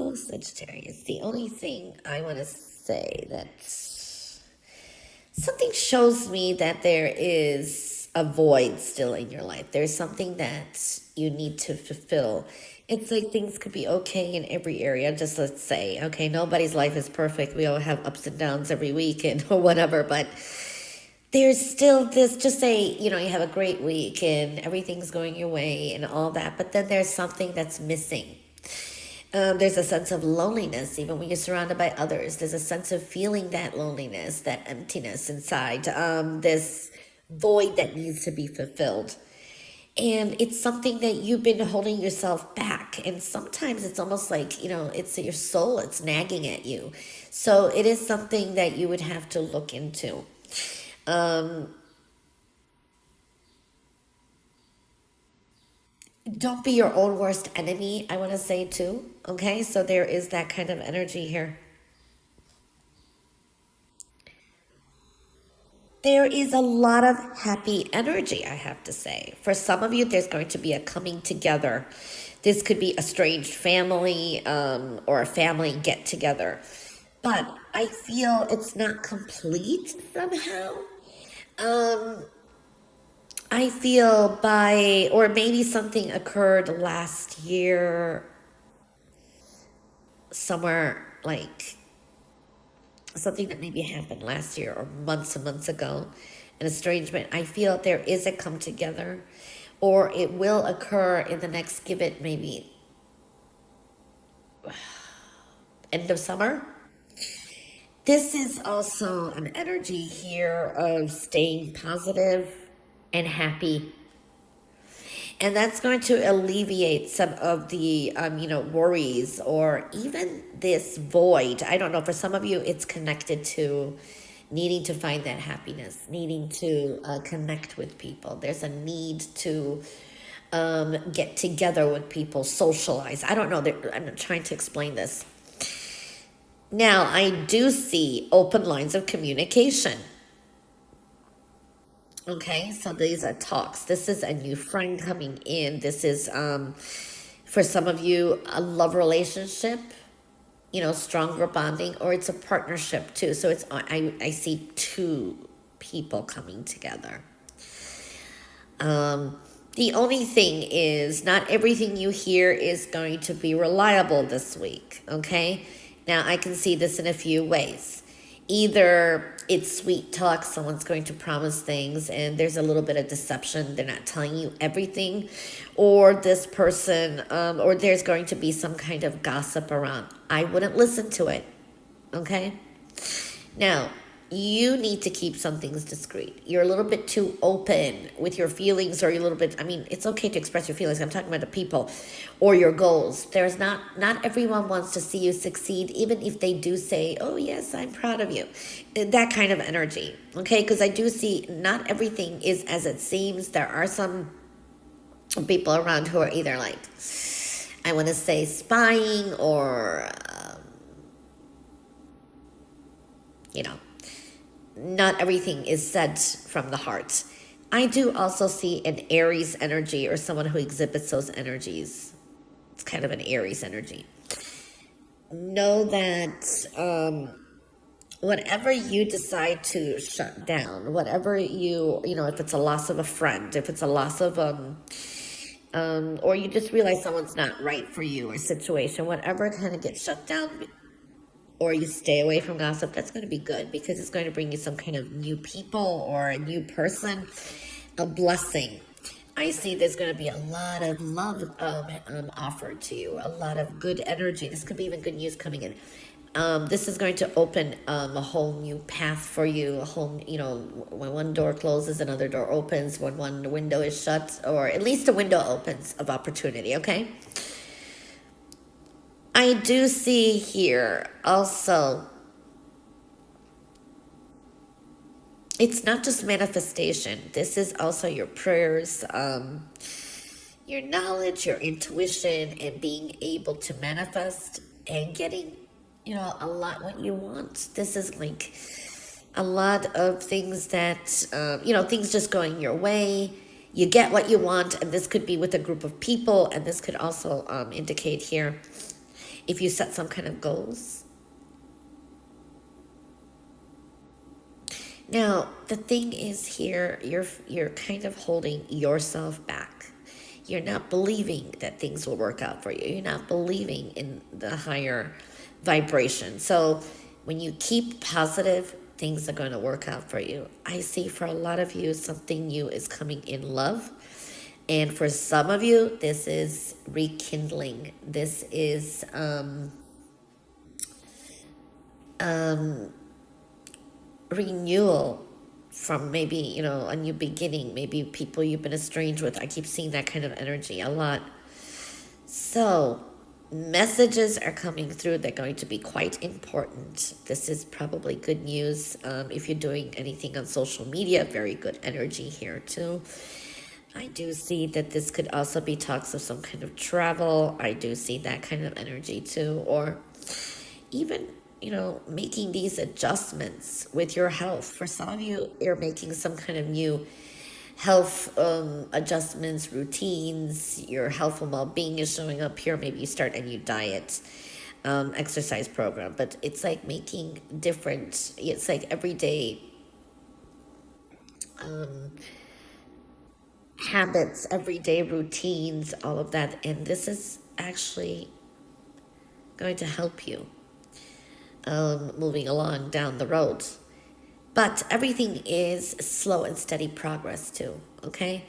Oh, Sagittarius. The only thing I want to say that something shows me that there is a void still in your life. There's something that you need to fulfill. It's like things could be okay in every area. Just let's say, okay, nobody's life is perfect. We all have ups and downs every week and or whatever, but there's still this, just say, you know, you have a great week and everything's going your way and all that, but then there's something that's missing. There's a sense of loneliness, even when you're surrounded by others. There's a sense of feeling that loneliness, that emptiness inside, this void that needs to be fulfilled. And it's something that you've been holding yourself back. And sometimes it's almost like, you know, it's your soul, it's nagging at you. So it is something that you would have to look into. Don't be your own worst enemy, I want to say too. Okay, so there is that kind of energy here. There is a lot of happy energy, I have to say. For some of you, there's going to be a coming together. This could be a estranged family, or a family get together. But I feel it's not complete somehow. Um, I feel by, or maybe something occurred last year, somewhere like something that maybe happened last year or months and months ago, an estrangement. I feel there is a come together, or it will occur in the next, give it maybe end of summer. This is also an energy here of staying positive and happy. And that's going to alleviate some of the, worries or even this void. I don't know, for some of you, it's connected to needing to find that happiness, needing to connect with people. There's a need to get together with people, socialize. I don't know. I'm trying to explain this. Now, I do see open lines of communication. Okay, so these are talks. This is a new friend coming in. This is, for some of you, a love relationship, stronger bonding, or it's a partnership too. So I see two people coming together. The only thing is, not everything you hear is going to be reliable this week, okay? Now, I can see this in a few ways. Either it's sweet talk, someone's going to promise things, and there's a little bit of deception. They're not telling you everything. Or this person, or there's going to be some kind of gossip around. I wouldn't listen to it, okay? Now, you need to keep some things discreet. You're a little bit too open with your feelings, or you're a little bit, it's okay to express your feelings. I'm talking about the people or your goals. There's not everyone wants to see you succeed, even if they do say, oh yes, I'm proud of you. That kind of energy, okay? Because I do see not everything is as it seems. There are some people around who are either like, I want to say spying, or, not everything is said from the heart. I do also see an Aries energy, or someone who exhibits those energies. It's kind of an Aries energy. Know that whatever you decide to shut down, whatever if it's a loss of a friend, if it's a loss of or you just realize someone's not right for you, or situation, whatever kind of gets shut down, or you stay away from gossip, that's going to be good, because it's going to bring you some kind of new people or a new person, a blessing. I see there's going to be a lot of love offered to you, a lot of good energy. This could be even good news coming in. This is going to open a whole new path for you. A whole, when one door closes, another door opens. When one window is shut, or at least a window opens of opportunity, okay? I do see here also, it's not just manifestation. This is also your prayers, your knowledge, your intuition, and being able to manifest and getting, a lot what you want. This is like a lot of things that, things just going your way. You get what you want, and this could be with a group of people, and this could also indicate here, if you set some kind of goals. Now, the thing is here, you're kind of holding yourself back. You're not believing that things will work out for you. You're not believing in the higher vibration. So when you keep positive, things are going to work out for you. I see for a lot of you, something new is coming in love. And for some of you, this is rekindling. This is renewal from maybe, a new beginning, maybe people you've been estranged with. I keep seeing that kind of energy a lot. So messages are coming through. They're going to be quite important. This is probably good news. If you're doing anything on social media, very good energy here too. I do see that this could also be talks of some kind of travel. I do see that kind of energy too. Or even, making these adjustments with your health. For some of you, you're making some kind of new health adjustments, routines. Your health and well-being is showing up here. Maybe you start a new diet, exercise program. But it's like making different, it's like everyday habits, everyday routines, all of that. And this is actually going to help you moving along down the road. But everything is slow and steady progress too, okay?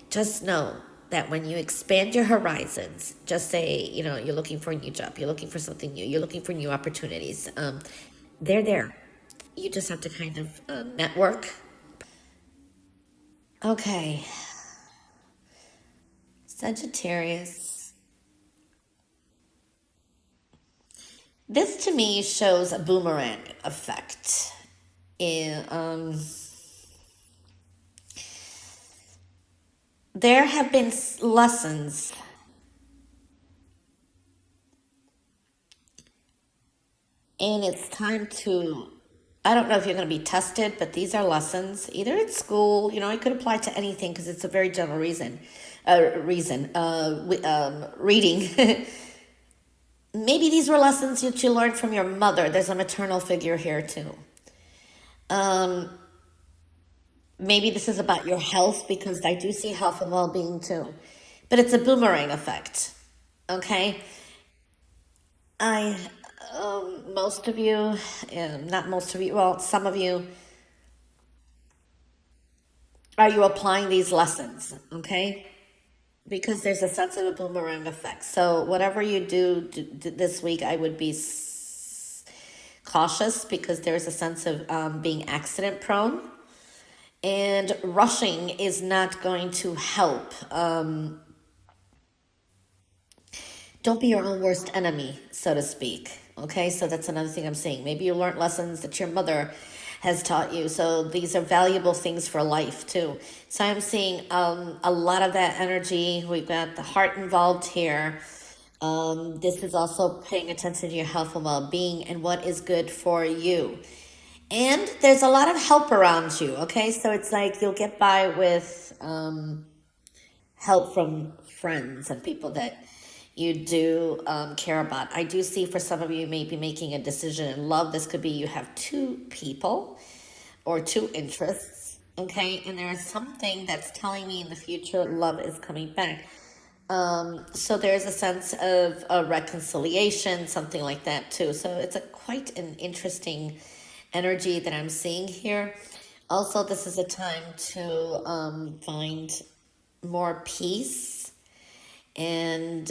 Just know that when you expand your horizons, just say, you're looking for a new job, you're looking for something new, you're looking for new opportunities. They're there. You just have to kind of network. Okay, Sagittarius. This to me shows a boomerang effect. In, there have been lessons, and it's time to. I don't know if you're going to be tested, but these are lessons. Either at school, it could apply to anything because it's a very general reading. Maybe these were lessons that you learned from your mother. There's a maternal figure here too. Maybe this is about your health because I do see health and well-being too. But it's a boomerang effect. Okay? I, most of you, not most of you, well, some of you, are you applying these lessons? Okay? Because there's a sense of a boomerang effect. So whatever you do this week, I would be cautious because there's a sense of being accident prone. And rushing is not going to help. Don't be your own worst enemy, so to speak. Okay, so that's another thing I'm saying. Maybe you learned lessons that your mother has taught you. So these are valuable things for life too. So I'm seeing a lot of that energy. We've got the heart involved here. This is also paying attention to your health and well-being and what is good for you. And there's a lot of help around you. Okay, so it's like you'll get by with help from friends and people that you do care about. I do see for some of you may be making a decision in love. This could be you have two people or two interests, okay? And there is something that's telling me in the future love is coming back. So there's a sense of a reconciliation, something like that too. So it's a quite an interesting energy that I'm seeing here. Also, this is a time to find more peace and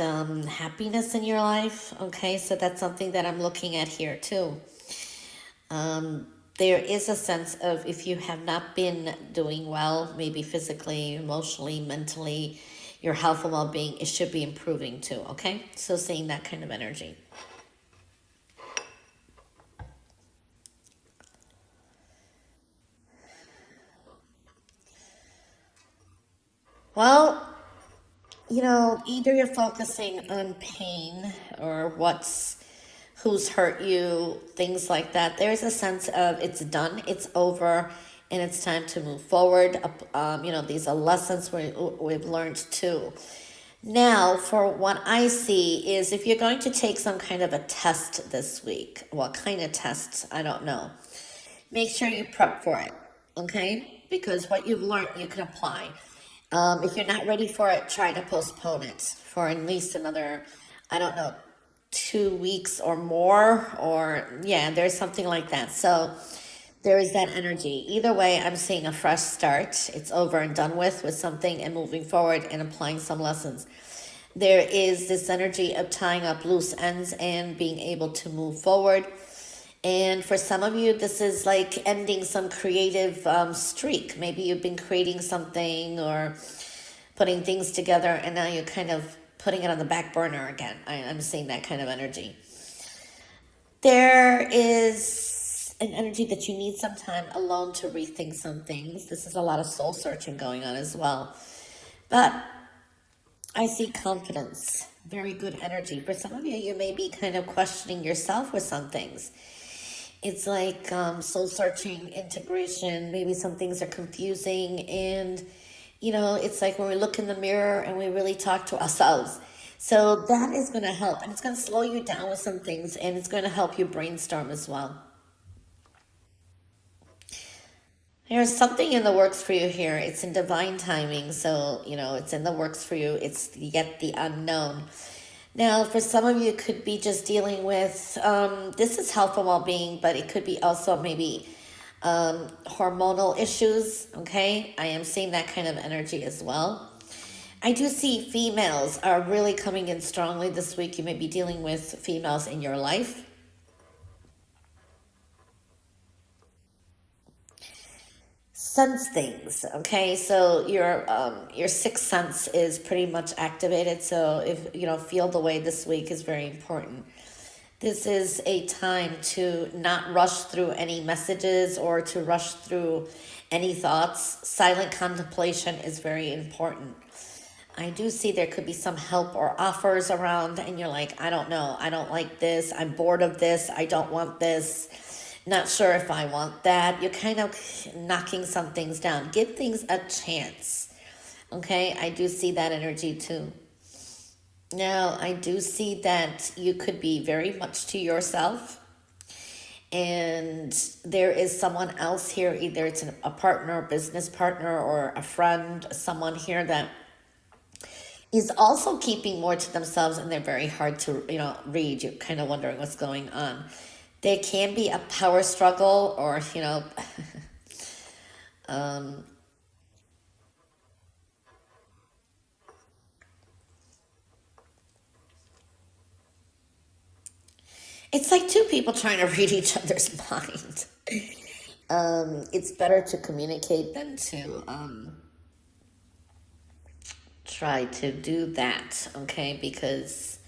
happiness in your life. Okay, so that's something that I'm looking at here too. There is a sense of if you have not been doing well, maybe physically, emotionally, mentally, your health and well-being, it should be improving too. Okay, so seeing that kind of energy. Well, either you're focusing on pain or who's hurt you, things like that. There's a sense of it's done, it's over, and it's time to move forward. These are lessons we've learned too. Now, for what I see is if you're going to take some kind of a test this week, what kind of test, I don't know. Make sure you prep for it, okay? Because what you've learned, you can apply. If you're not ready for it, try to postpone it for at least another, I don't know, 2 weeks or more, or yeah, there's something like that. So there is that energy. Either way, I'm seeing a fresh start. It's over and done with something and moving forward and applying some lessons. There is this energy of tying up loose ends and being able to move forward. And for some of you, this is like ending some creative streak. Maybe you've been creating something or putting things together, and now you're kind of putting it on the back burner again. I'm seeing that kind of energy. There is an energy that you need some time alone to rethink some things. This is a lot of soul searching going on as well. But I see confidence, very good energy. For some of you, you may be kind of questioning yourself with some things. It's like soul searching, integration. Maybe some things are confusing. And, it's like when we look in the mirror and we really talk to ourselves. So that is going to help. And it's going to slow you down with some things. And it's going to help you brainstorm as well. There's something in the works for you here. It's in divine timing. So, it's in the works for you. It's yet the unknown. Now, for some of you, it could be just dealing with this is health and well being, but it could be also maybe hormonal issues. Okay. I am seeing that kind of energy as well. I do see females are really coming in strongly this week. You may be dealing with females in your life. Sense things, okay? So your sixth sense is pretty much activated. So if you don't feel the way this week is very important. This is a time to not rush through any messages or to rush through any thoughts. Silent contemplation is very important. I do see there could be some help or offers around, and you're like, I don't know, I don't like this, I'm bored of this, I don't want this, not sure if I want that. You're kind of knocking some things down. Give things a chance. Okay, I do see that energy too. Now, I do see that you could be very much to yourself, and there is someone else here, either it's a partner, a business partner, or a friend, someone here that is also keeping more to themselves, and they're very hard to read. You're kind of wondering what's going on. There can be a power struggle, or it's like two people trying to read each other's mind. It's better to communicate than to try to do that, okay? Because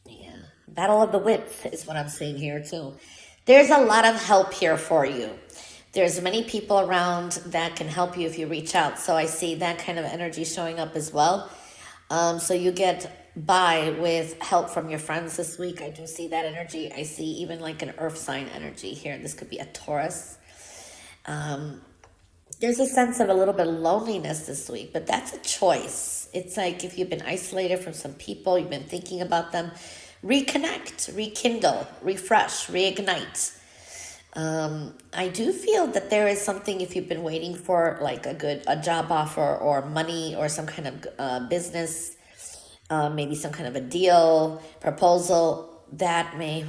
yeah, battle of the wits is what I'm seeing here too. There's a lot of help here for you. There's many people around that can help you if you reach out. So I see that kind of energy showing up as well. So you get by with help from your friends this week. I do see that energy. I see even like an earth sign energy here. This could be a Taurus. There's a sense of a little bit of loneliness this week, but that's a choice. It's like if you've been isolated from some people, you've been thinking about them, reconnect, rekindle, refresh, reignite. I do feel that there is something if you've been waiting for like a job offer or money or some kind of business, maybe some kind of a deal, proposal that may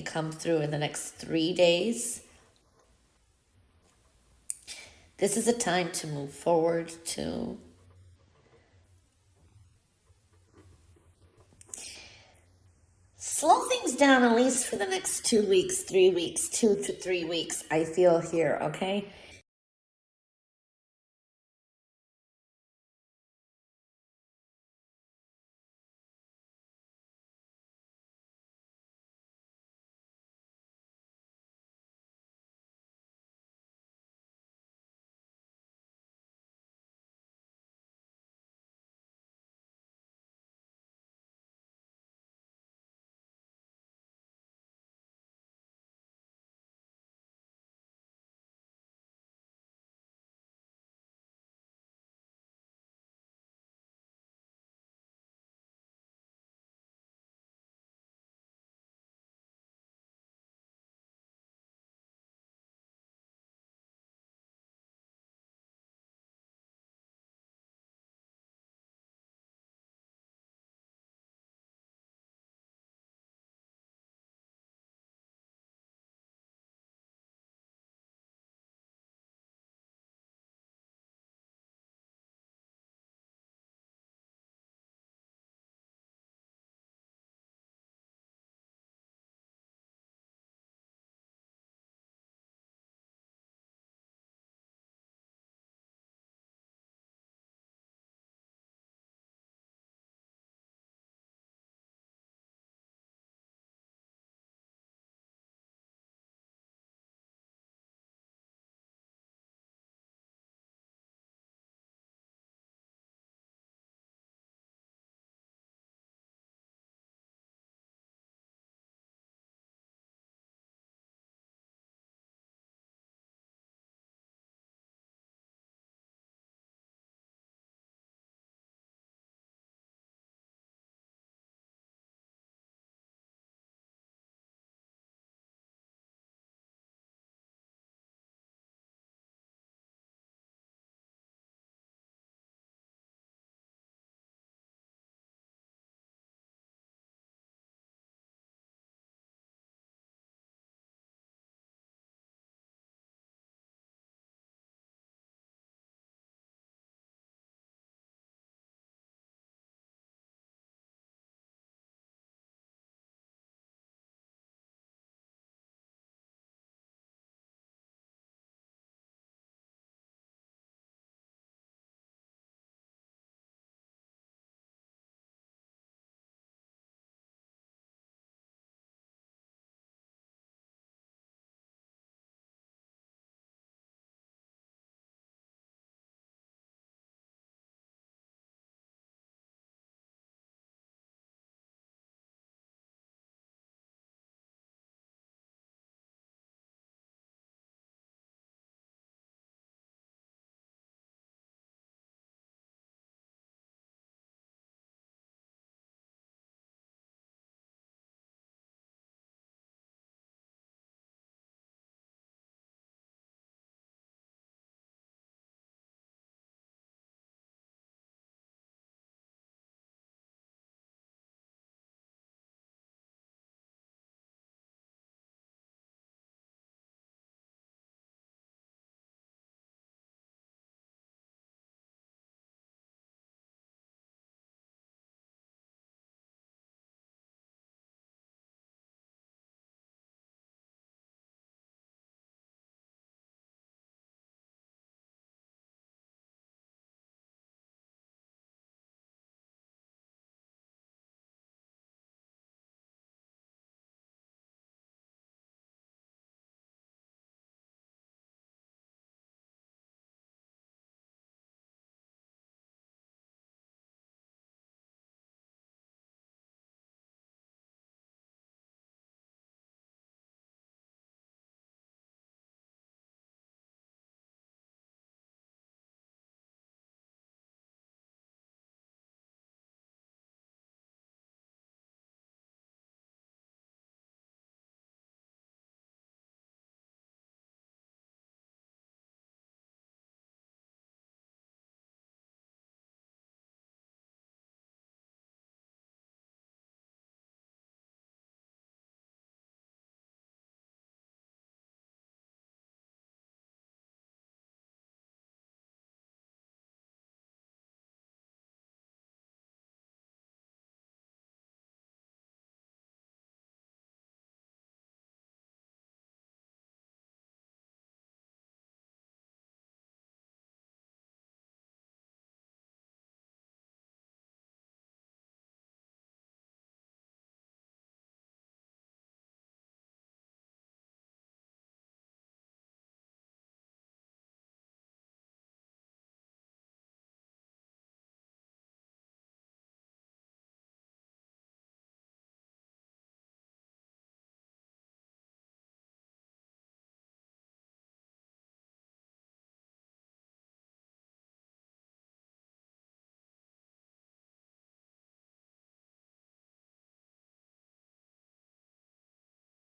come through in the next 3 days. This is a time to move forward, to slow things down at least for the next 2 weeks, 3 weeks, 2 to 3 weeks, I feel here, okay?